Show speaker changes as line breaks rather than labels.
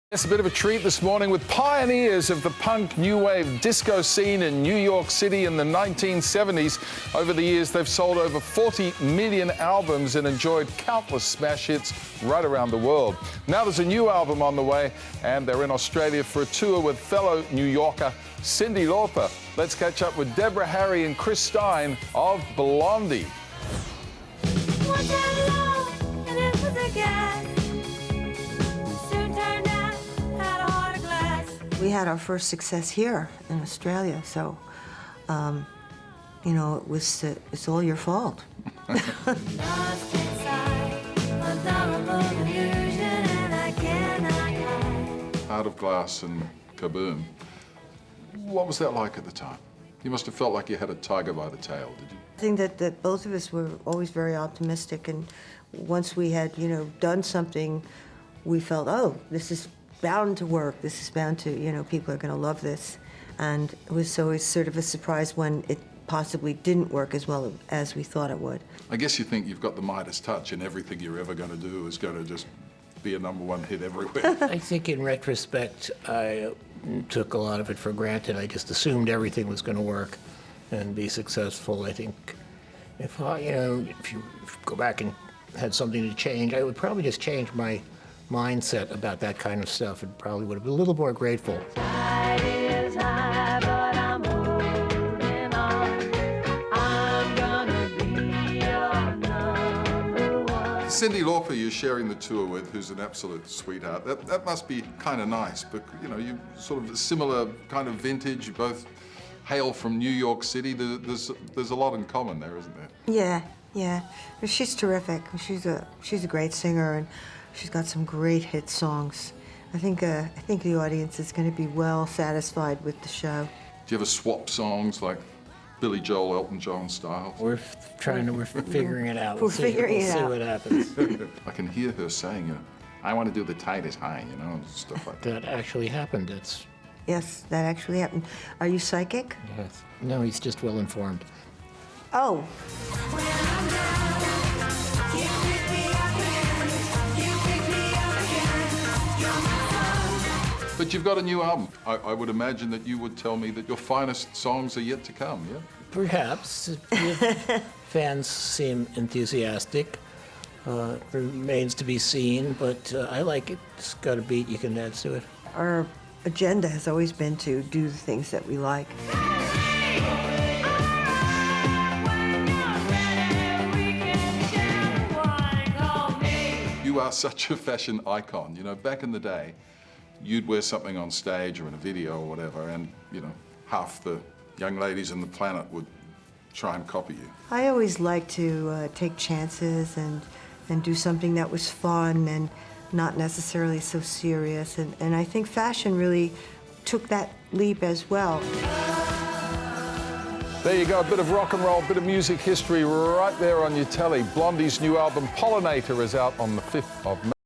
It's a bit of a treat this morning with pioneers of the punk new wave disco scene in New York City in the 1970s. Over the years, they've sold over 40 million albums and enjoyed countless smash hits right around the world. Now there's a new album on the way, and they're in Australia for a tour with fellow New Yorker Cyndi Lauper. Let's catch up with Deborah Harry and Chris Stein of Blondie.
We had our first success here in Australia, so, you know, it's all your fault.
Heart of Glass and Kaboom. What was that like at the time? You must have felt like you had a tiger by the tail, did you?
I think that both of us were always very optimistic, and once we had, you know, done something, we felt, oh, this is bound to work. This is bound to, you know, people are going to love this. And it was always sort of a surprise when it possibly didn't work as well as we thought it would.
I guess you think you've got the Midas touch and everything you're ever going to do is going to just be a #1 hit everywhere.
I think in retrospect, I took a lot of it for granted. I just assumed everything was going to work and be successful. I think if you go back and had something to change, I would probably just change my mindset about that kind of stuff and probably would have been a little more grateful.
Cyndi Lauper you're sharing the tour with, who's an absolute sweetheart. That must be kind of nice, but you know, you sort of similar kind of vintage. You both hail from New York City. There's a lot in common there, isn't there?
Yeah. She's terrific. She's a great singer, and she's got some great hit songs. I think the audience is going to be well satisfied with the show.
Do you ever swap songs like Billy Joel, Elton John style?
We're figuring it out.
We'll see
what happens.
I can hear her saying, I want to do the tide is high, you know, and stuff like that.
That actually happened.
Yes, that actually happened. Are you psychic?
Yes. No, he's just well informed.
Oh.
But you've got a new album. I would imagine that you would tell me that your finest songs are yet to come, yeah?
Perhaps. Fans seem enthusiastic. Remains to be seen, but I like it. It's got a beat you can dance to it.
Our agenda has always been to do the things that we like.
You are such a fashion icon. You know, back in the day, you'd wear something on stage or in a video or whatever, and, you know, half the young ladies on the planet would try and copy you.
I always liked to take chances and do something that was fun and not necessarily so serious. And I think fashion really took that leap as well.
There you go, a bit of rock and roll, a bit of music history right there on your telly. Blondie's new album, Pollinator, is out on the 5th of May.